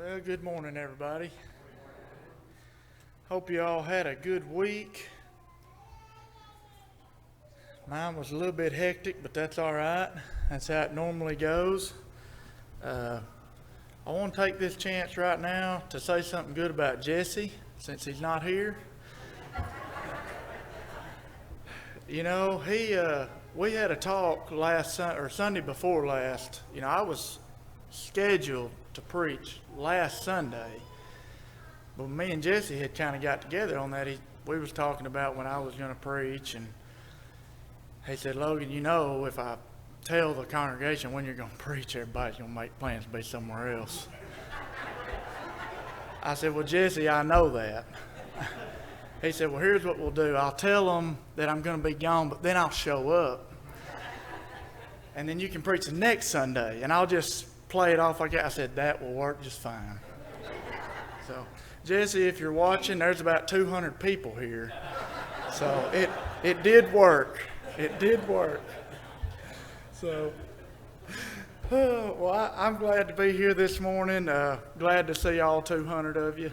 Well, good morning, everybody. Hope you all had a good week. Mine was a little bit hectic, but that's all right. That's how it normally goes. I want to take this chance right now to say something good about Jesse, since he's not here. You know, we had a talk Sunday before last. You know, I was scheduled to preach last Sunday, but me and Jesse had kind of got together on that. We was talking about when I was going to preach, and he said, "Logan, you know, if I tell the congregation when you're going to preach, everybody's going to make plans to be somewhere else." I said, "Well, Jesse, I know that." He said, "Well, here's what we'll do. I'll tell them that I'm going to be gone, but then I'll show up. And then you can preach the next Sunday, and I'll just play it off like that." I said, "That will work just fine." So, Jesse, if you're watching, there's about 200 people here. So it did work. It did work. So, well, I'm glad to be here this morning. Glad to see all 200 of you.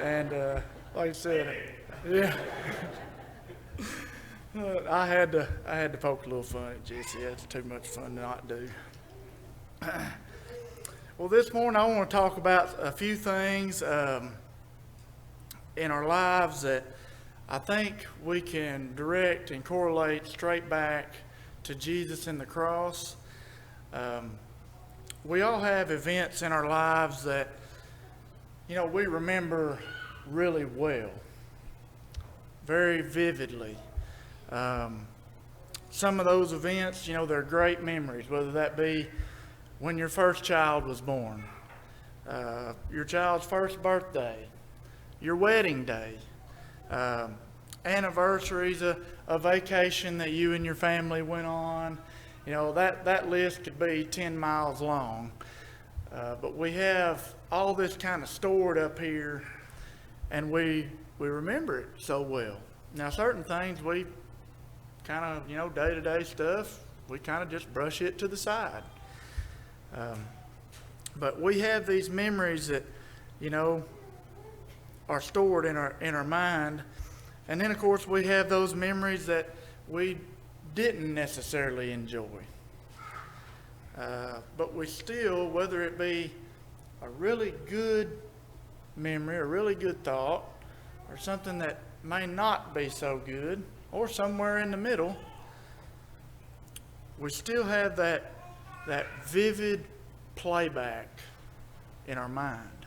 And like I said, yeah. I had to poke a little fun at Jesse. That's too much fun to not do. Well, this morning I want to talk about a few things in our lives that I think we can direct and correlate straight back to Jesus and the cross. We all have events in our lives that, you know, we remember really well, very vividly. Some of those events, you know, they're great memories, whether that be when your first child was born, your child's first birthday, your wedding day, anniversaries, a vacation that you and your family went on. You know, that list could be 10 miles long. But we have all this kind of stored up here, and we remember it so well. Now, certain things we kind of, you know, day-to-day stuff, we kind of just brush it to the side. But we have these memories that, you know, are stored in our mind. And then, of course, we have those memories that we didn't necessarily enjoy. But we still, whether it be a really good memory, a really good thought, or something that may not be so good, or somewhere in the middle, we still have that vivid playback in our mind.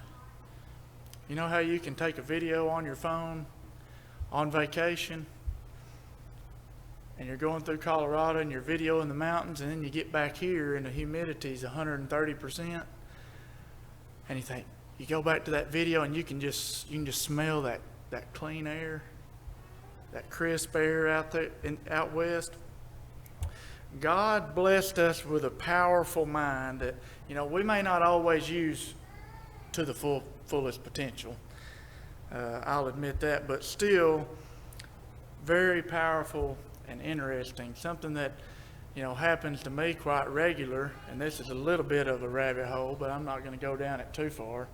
You know how you can take a video on your phone on vacation, and you're going through Colorado and you're videoing the mountains, and then you get back here and the humidity's 130%, and you go back to that video and you can just smell that clean air, that crisp air out there out west. God blessed us with a powerful mind that, you know, we may not always use to the fullest potential. I'll admit that, but still very powerful and interesting. Something that, you know, happens to me quite regular, and this is a little bit of a rabbit hole, but I'm not going to go down it too far.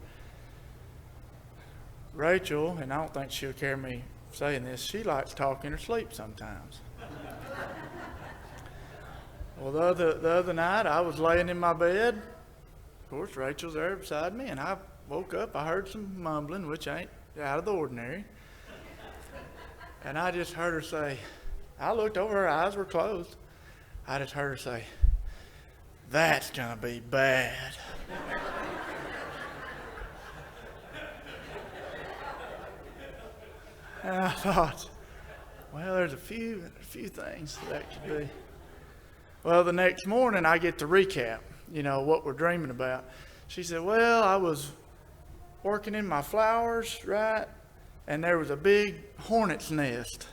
Rachel, and I don't think she'll care me saying this, she likes talking in her sleep sometimes. Well, the other night I was laying in my bed. Of course, Rachel's there beside me, and I woke up. I heard some mumbling, which ain't out of the ordinary. And I just heard her say, I looked over, her eyes were closed. I just heard her say, "That's going to be bad." And I thought, well, there's a few things that could be. Well, the next morning I get to recap, you know, what we're dreaming about. She said, "Well, I was working in my flowers, right? And there was a big hornet's nest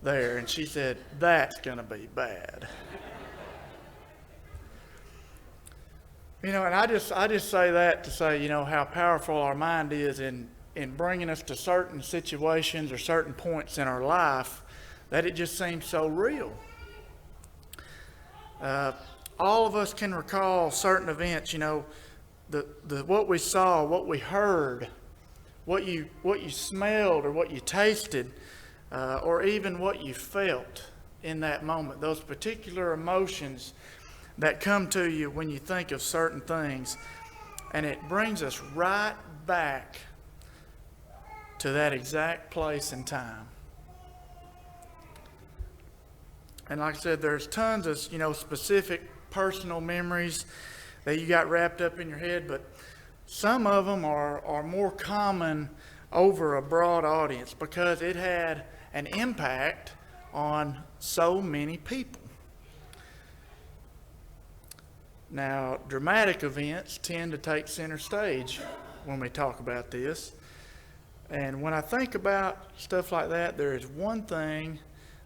there." And she said, "That's going to be bad." You know, and I just say that to say, you know, how powerful our mind is in bringing us to certain situations or certain points in our life that it just seems so real. All of us can recall certain events, you know, what we saw, what we heard, what you smelled or what you tasted, or even what you felt in that moment, those particular emotions that come to you when you think of certain things. And it brings us right back to that exact place and time. And like I said, there's tons of, specific personal memories that you got wrapped up in your head, but some of them are more common over a broad audience because it had an impact on so many people. Now, dramatic events tend to take center stage when we talk about this. And when I think about stuff like that, there is one thing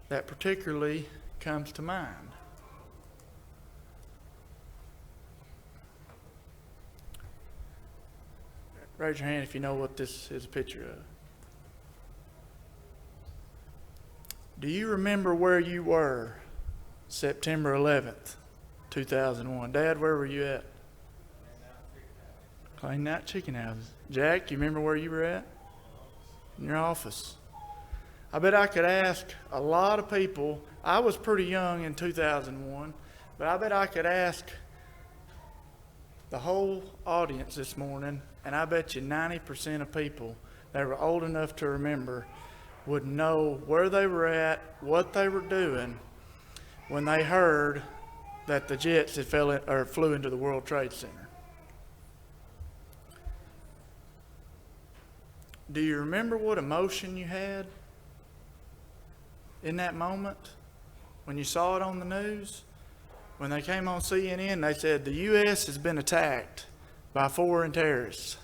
that particularly comes to mind. Raise your hand if you know what this is a picture of. Do you remember where you were September 11th, 2001? Dad, where were you at? Cleaning out chicken houses. Jack, you remember where you were at? In your office. I bet I could ask a lot of people. I was pretty young in 2001, but I bet I could ask the whole audience this morning, and I bet you 90% of people that were old enough to remember would know where they were at, what they were doing when they heard that the jets had flew into the World Trade Center. Do you remember what emotion you had in that moment when you saw it on the news? When they came on CNN, they said the U.S. has been attacked by foreign terrorists.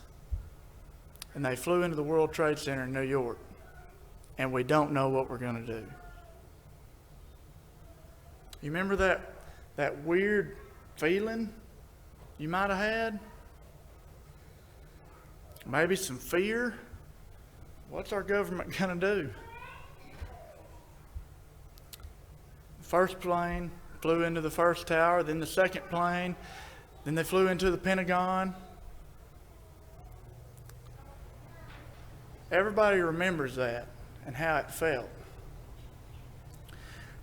And they flew into the World Trade Center in New York. And we don't know what we're going to do. You remember that weird feeling you might have had? Maybe some fear? What's our government going to do? The first plane flew into the first tower, then the second plane, then they flew into the Pentagon. Everybody remembers that and how it felt.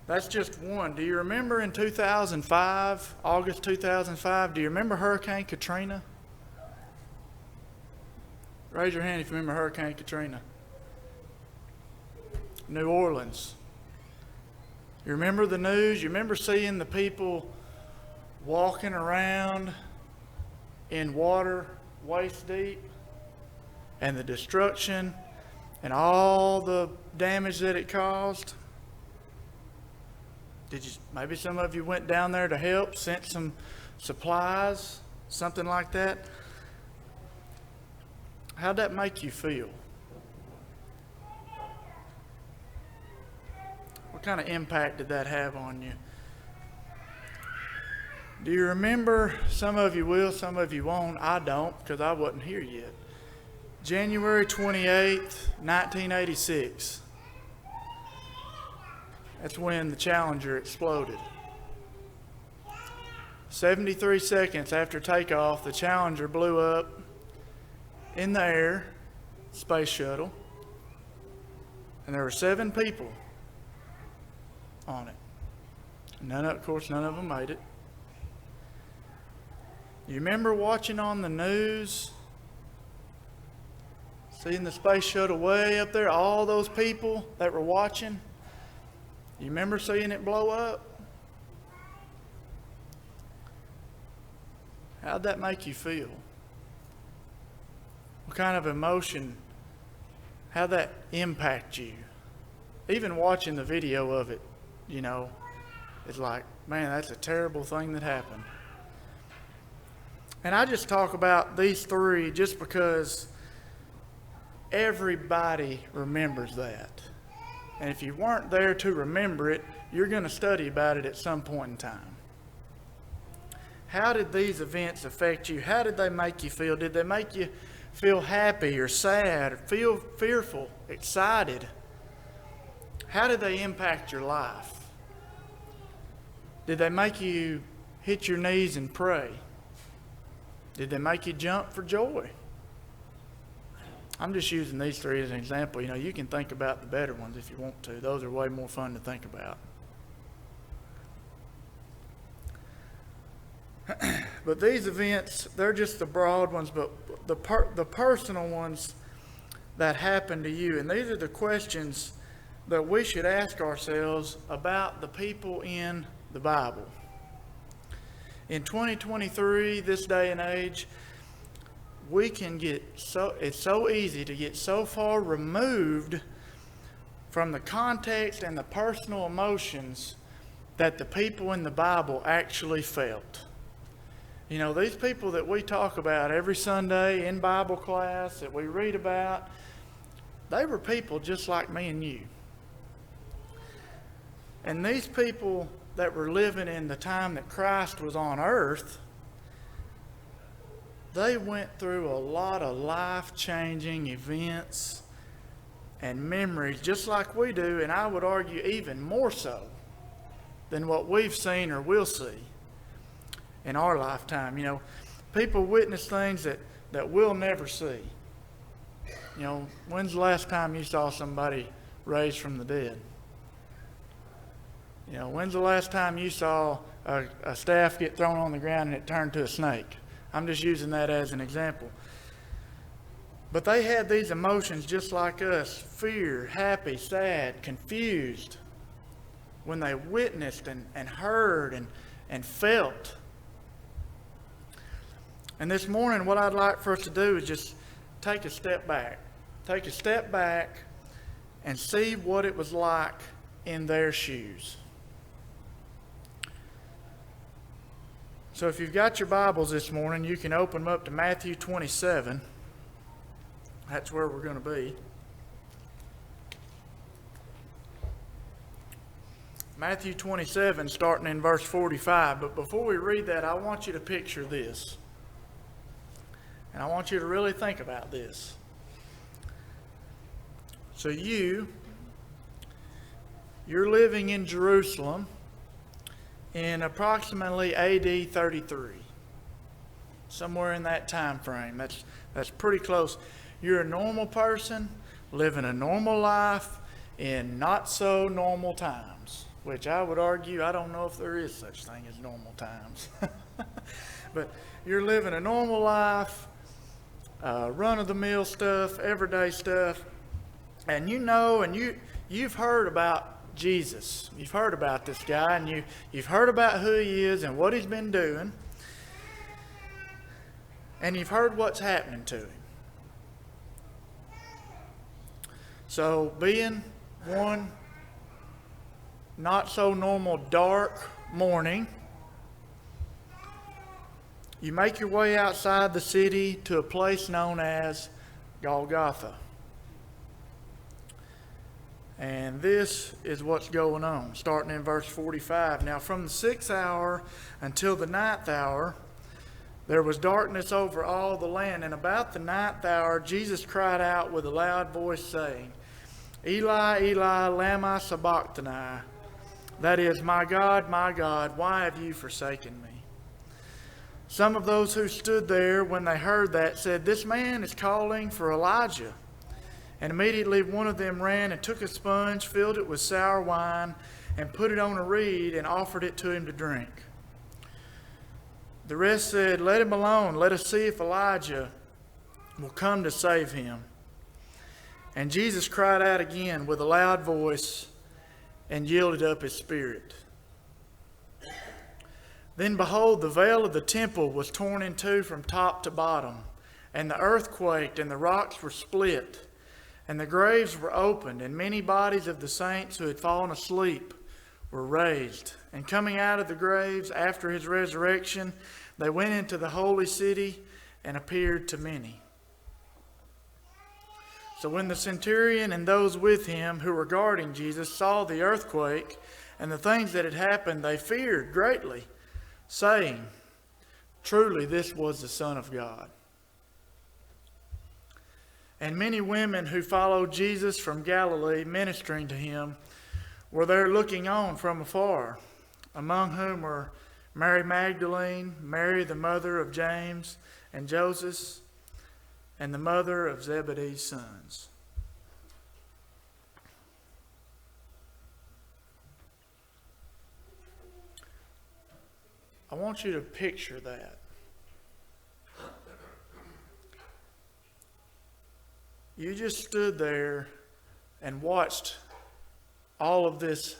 That's just one. Do you remember in 2005, August 2005, do you remember Hurricane Katrina? Raise your hand if you remember Hurricane Katrina. New Orleans. You remember the news? You remember seeing the people walking around in water waist deep and the destruction and all the damage that it caused? Maybe some of you went down there to help, sent some supplies, something like that. How'd that make you feel? What kind of impact did that have on you? Do you remember? Some of you will, some of you won't. I don't, because I wasn't here yet. January 28th, 1986. That's when the Challenger exploded. 73 seconds after takeoff, the Challenger blew up in the air, space shuttle, and there were 7 people on it. Of course, none of them made it. You remember watching on the news, seeing the space shuttle way up there, all those people that were watching? You remember seeing it blow up? How'd that make you feel? What kind of emotion? How'd that impact you? Even watching the video of it, it's like, man, that's a terrible thing that happened. And I just talk about these 3 just because everybody remembers that. And if you weren't there to remember it, you're going to study about it at some point in time. How did these events affect you? How did they make you feel? Did they make you feel happy or sad or feel fearful, excited? How did they impact your life? Did they make you hit your knees and pray? Did they make you jump for joy? I'm just using these three as an example. You can think about the better ones if you want to. Those are way more fun to think about. But these events, they're just the broad ones, but the personal ones that happen to you. And these are the questions that we should ask ourselves about the people in the Bible. In 2023, this day and age, it's so easy to get so far removed from the context and the personal emotions that the people in the Bible actually felt. These people that we talk about every Sunday in Bible class, that we read about, they were people just like me and you. And these people that were living in the time that Christ was on earth, they went through a lot of life-changing events and memories just like we do, and I would argue even more so than what we've seen or will see in our lifetime. People witness things that we'll never see. When's the last time you saw somebody raised from the dead? When's the last time you saw a staff get thrown on the ground and it turned to a snake? I'm just using that as an example. But they had these emotions just like us: fear, happy, sad, confused, when they witnessed and heard and felt. And this morning, what I'd like for us to do is just take a step back. Take a step back and see what it was like in their shoes. So if you've got your Bibles this morning, you can open them up to Matthew 27. That's where we're going to be. Matthew 27, starting in verse 45. But before we read that, I want you to picture this. And I want you to really think about this. So you're living in Jerusalem in approximately AD 33. Somewhere in that time frame. That's pretty close. You're a normal person living a normal life in not so normal times, which I would argue, I don't know if there is such thing as normal times. But you're living a normal life, run-of-the-mill stuff, everyday stuff, and you've heard about Jesus. You've heard about this guy, and you've heard about who he is and what he's been doing, and you've heard what's happening to him. So being one not so normal dark morning, you make your way outside the city to a place known as Golgotha. And this is what's going on, starting in verse 45. Now from the 6th hour until the 9th hour, there was darkness over all the land. And about the 9th hour, Jesus cried out with a loud voice, saying, Eli, Eli, lama sabachthani. That is, my God, why have you forsaken me? Some of those who stood there when they heard that said, This man is calling for Elijah. And immediately one of them ran and took a sponge, filled it with sour wine, and put it on a reed and offered it to him to drink. The rest said, Let him alone. Let us see if Elijah will come to save him. And Jesus cried out again with a loud voice and yielded up his spirit. Then behold, the veil of the temple was torn in two from top to bottom, and the earth quaked, and the rocks were split, and the graves were opened, and many bodies of the saints who had fallen asleep were raised. And coming out of the graves after his resurrection, they went into the holy city and appeared to many. So when the centurion and those with him who were guarding Jesus saw the earthquake and the things that had happened, they feared greatly, saying, Truly this was the Son of God. And many women who followed Jesus from Galilee, ministering to him, were there looking on from afar, among whom were Mary Magdalene, Mary the mother of James, and Joseph and the mother of Zebedee's sons. I want you to picture that. You just stood there and watched all of this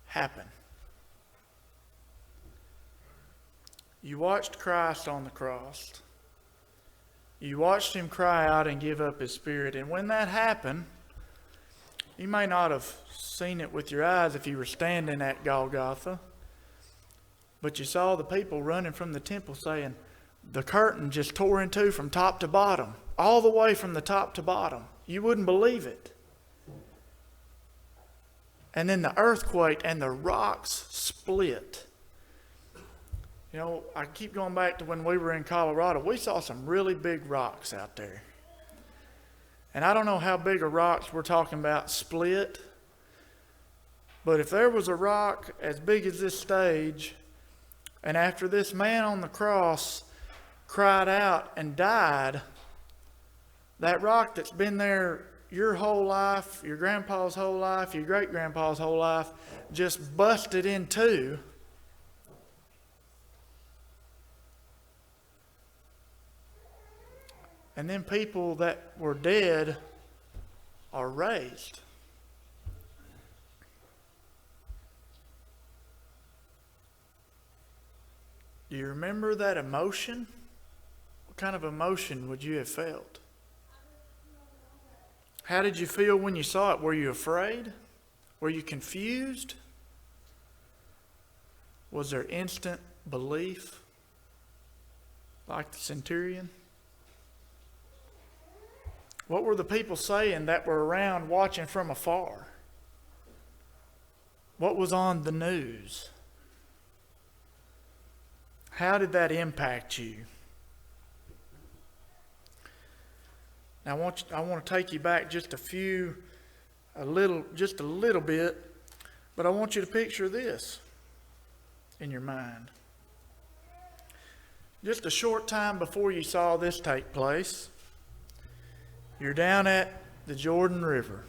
happen. You watched Christ on the cross. You watched him cry out and give up his spirit. And when that happened, you may not have seen it with your eyes if you were standing at Golgotha, but you saw the people running from the temple saying, the curtain just tore in two from top to bottom, all the way from the top to bottom. You wouldn't believe it. And then the earthquake and the rocks split. You know, I keep going back to when we were in Colorado. We saw some really big rocks out there. And I don't know how big of rocks we're talking about split. But if there was a rock as big as this stage, and after this man on the cross cried out and died, that rock that's been there your whole life, your grandpa's whole life, your great-grandpa's whole life, just busted in two. And then people that were dead are raised. Do you remember that emotion? What kind of emotion would you have felt? How did you feel when you saw it? Were you afraid? Were you confused? Was there instant belief, like the centurion? What were the people saying that were around watching from afar? What was on the news? How did that impact you? Now I want to take you back just a little bit, but I want you to picture this in your mind. Just a short time before you saw this take place, you're down at the Jordan River.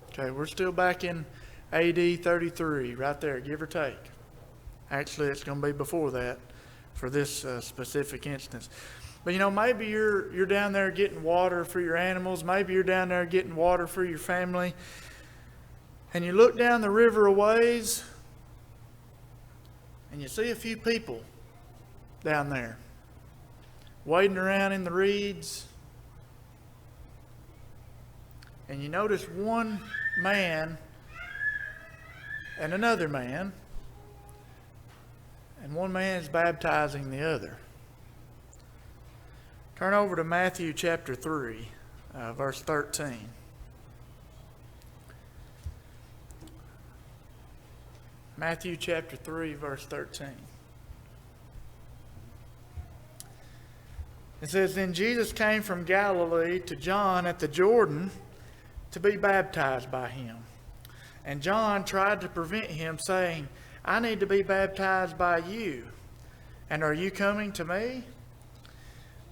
Okay, we're still back in AD 33, right there, give or take. Actually, it's going to be before that for this specific instance. But you know, maybe you're down there getting water for your animals. Maybe you're down there getting water for your family. And you look down the river a ways, and you see a few people down there wading around in the reeds. And you notice one man and another man, and one man is baptizing the other. Turn over to Matthew chapter 3, verse 13. Matthew chapter 3, verse 13. It says, Then Jesus came from Galilee to John at the Jordan to be baptized by him. And John tried to prevent him, saying, I need to be baptized by you, and are you coming to me?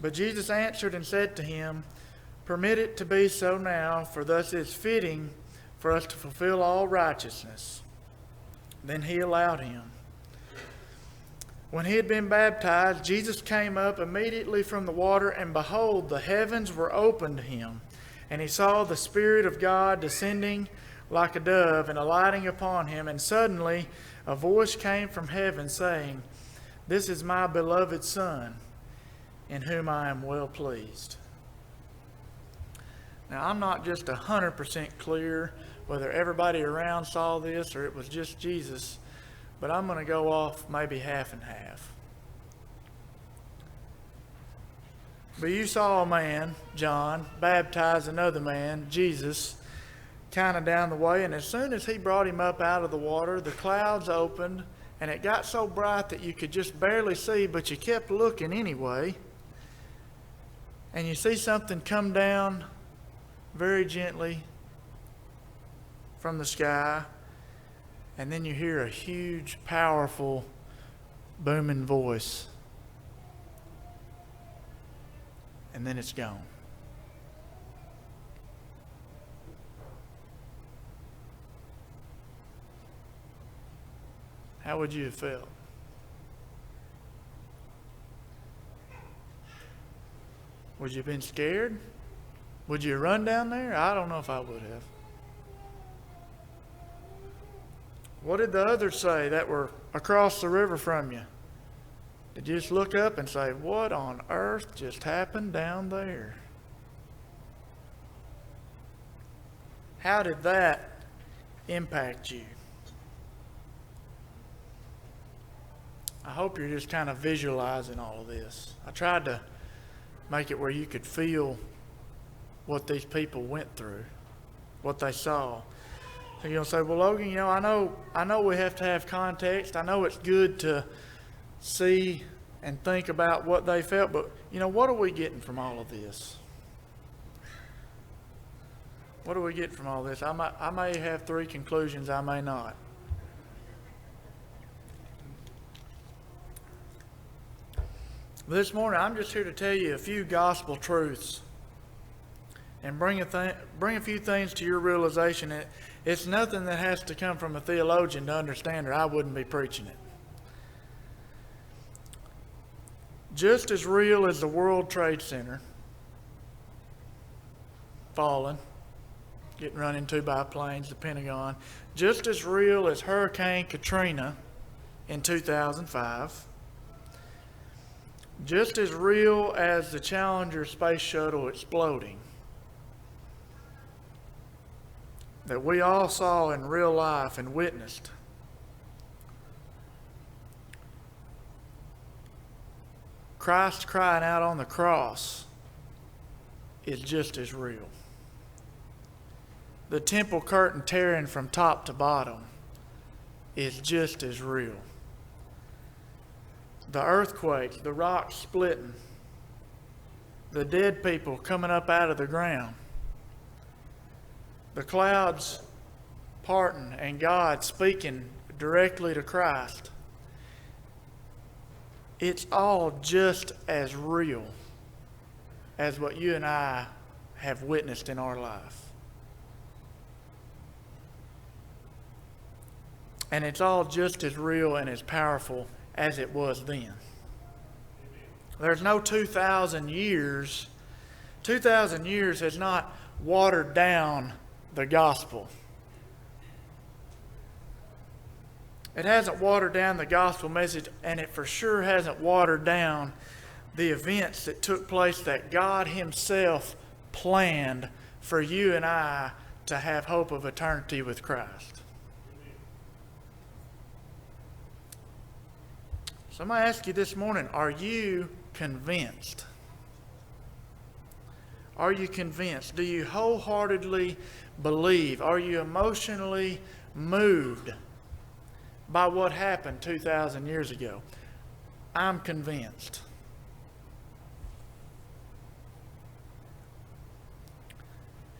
But Jesus answered and said to him, Permit it to be so now, for thus it is fitting for us to fulfill all righteousness. Then he allowed him. When he had been baptized, Jesus came up immediately from the water, and behold, the heavens were opened to him. And he saw the Spirit of God descending like a dove and alighting upon him. And suddenly a voice came from heaven saying, This is my beloved Son, in whom I am well pleased. Now, I'm not just 100% clear whether everybody around saw this or it was just Jesus, but I'm going to go off maybe half and half. But you saw a man, John, baptize another man, Jesus, kind of down the way, and as soon as he brought him up out of the water, the clouds opened, and it got so bright that you could just barely see, but you kept looking anyway. And you see something come down very gently from the sky, and then you hear a huge, powerful, booming voice. and then it's gone. How would you have felt? Would you have been scared? Would you run down there? I don't know if I would have. What did the others say that were across the river from you? Did you just look up and say, what on earth just happened down there? How did that impact you? I hope you're just kind of visualizing all of this. I tried to make it where you could feel what these people went through, what they saw. So you're going to say, well, Logan, I know we have to have context. I know it's good to see and think about what they felt, but, what are we getting from all of this? What do we get from all this? I may have three conclusions, I may not. This morning, I'm just here to tell you a few gospel truths and bring a few things to your realization. It's nothing that has to come from a theologian to understand, or I wouldn't be preaching it. Just as real as the World Trade Center falling, getting run into by planes, the Pentagon, just as real as Hurricane Katrina in 2005, just as real as the Challenger space shuttle exploding, that we all saw in real life and witnessed, Christ crying out on the cross is just as real. The temple curtain tearing from top to bottom is just as real. The earthquakes, the rocks splitting, the dead people coming up out of the ground, the clouds parting and God speaking directly to Christ. It's all just as real as what you and I have witnessed in our life. And it's all just as real and as powerful as it was then. There's no 2,000 years. 2,000 years has not watered down the gospel. It hasn't watered down the gospel message, and it for sure hasn't watered down the events that took place that God Himself planned for you and I to have hope of eternity with Christ. So I'm going to ask you this morning, are you convinced? Are you convinced? Do you wholeheartedly believe? Are you emotionally moved by what happened 2,000 years ago? I'm convinced.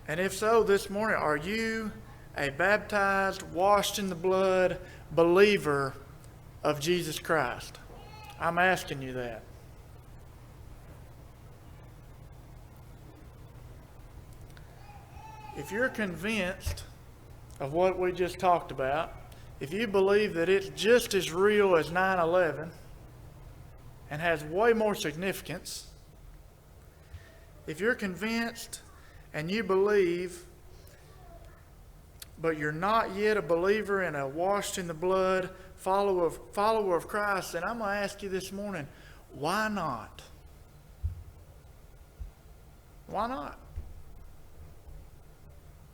And if so, this morning, are you a baptized, washed in the blood believer of Jesus Christ? I'm asking you that. If you're convinced of what we just talked about, if you believe that it's just as real as 9/11 and has way more significance, if you're convinced and you believe, but you're not yet a believer and a washed in the blood follower of Christ, then I'm going to ask you this morning, why not? Why not?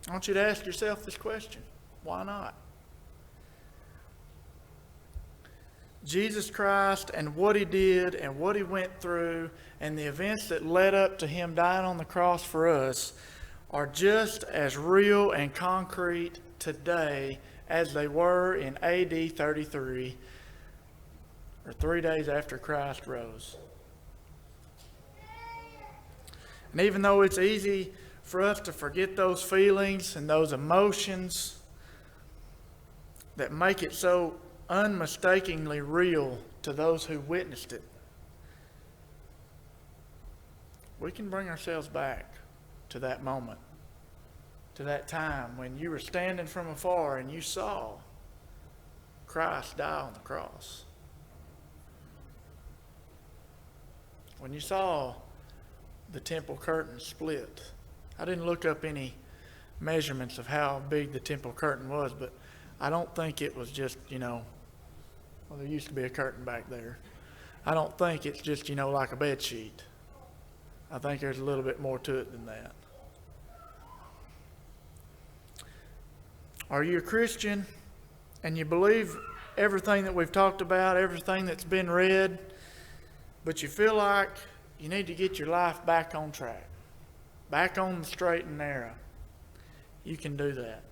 I want you to ask yourself this question. Why not? Jesus Christ and what He did and what He went through and the events that led up to Him dying on the cross for us are just as real and concrete today as they were in AD 33, or 3 days after Christ rose. And even though it's easy for us to forget those feelings and those emotions that make it so unmistakably real to those who witnessed it, we can bring ourselves back to that moment, to that time when you were standing from afar and you saw Christ die on the cross. When you saw the temple curtain split. I didn't look up any measurements of how big the temple curtain was, but I don't think it was just, well, there used to be a curtain back there. I don't think it's just, like a bed sheet. I think there's a little bit more to it than that. Are you a Christian and you believe everything that we've talked about, everything that's been read, but you feel like you need to get your life back on track, back on the straight and narrow? You can do that.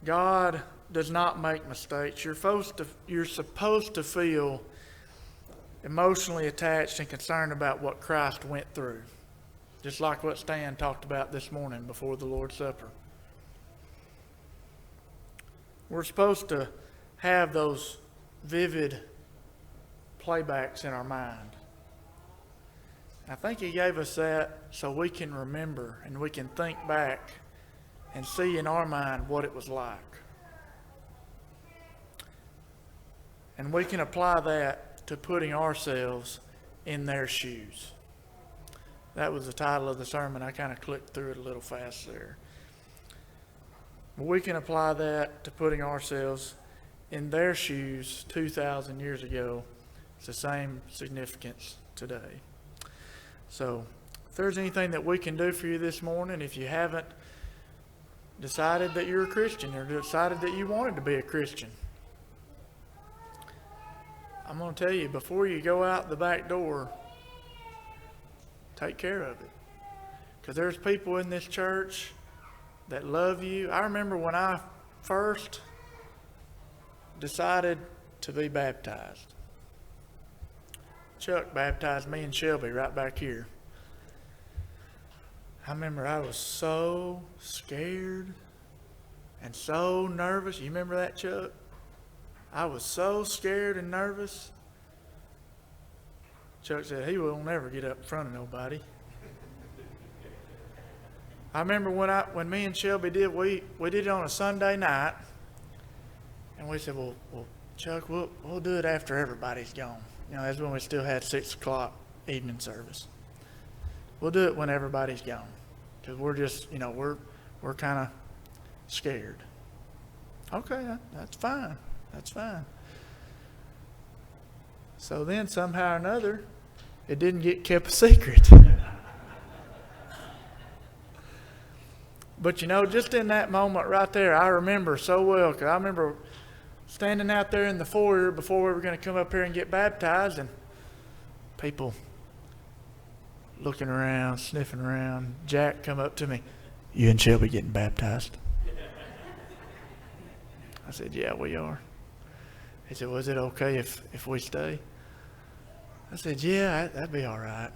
God does not make mistakes. You're supposed to feel emotionally attached and concerned about what Christ went through, just like what Stan talked about this morning before the Lord's Supper. We're supposed to have those vivid playbacks in our mind. I think He gave us that so we can remember and we can think back and see in our mind what it was like. And we can apply that to putting ourselves in their shoes. That was the title of the sermon. I kind of clicked through it a little fast there. But we can apply that to putting ourselves in their shoes 2,000 years ago. It's the same significance today. So, if there's anything that we can do for you this morning, if you haven't decided that you're a Christian or decided that you wanted to be a Christian, I'm going to tell you, before you go out the back door, take care of it. Because there's people in this church that love you. I remember when I first decided to be baptized. Chuck baptized me and Shelby right back here. I remember I was so scared and so nervous. You remember that, Chuck? I was so scared and nervous. Chuck said he will never get up in front of nobody. I remember when me and Shelby did, we did it on a Sunday night, and we said, well Chuck, we'll do it after everybody's gone. That's when we still had 6 o'clock evening service. We'll do it when everybody's gone, because we're just, we're kind of scared. Okay, that's fine. That's fine. So then somehow or another, it didn't get kept a secret. But just in that moment right there, I remember so well, because I remember standing out there in the foyer before we were going to come up here and get baptized, and people looking around, sniffing around. Jack come up to me, "You and Shelby getting baptized?" I said, "Yeah, we are." He said, "Was it okay if we stay?" I said, "Yeah, that'd be all right."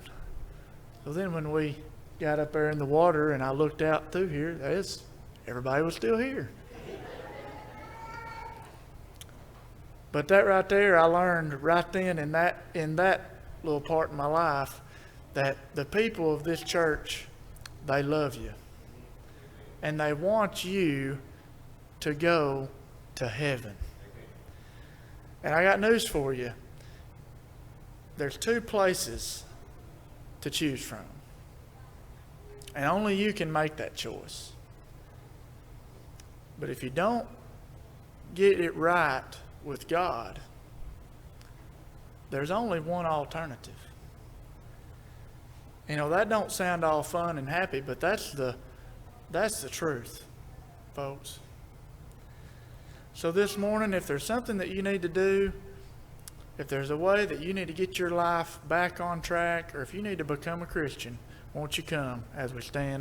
So then when we got up there in the water and I looked out through here, everybody was still here. But that right there, I learned right then in that little part in my life that the people of this church, they love you. And they want you to go to heaven. And I got news for you. There's 2 places to choose from. And only you can make that choice. But if you don't get it right with God, there's only one alternative. That don't sound all fun and happy, but that's the truth, folks. So this morning, if there's something that you need to do, if there's a way that you need to get your life back on track, or if you need to become a Christian, won't you come as we stand?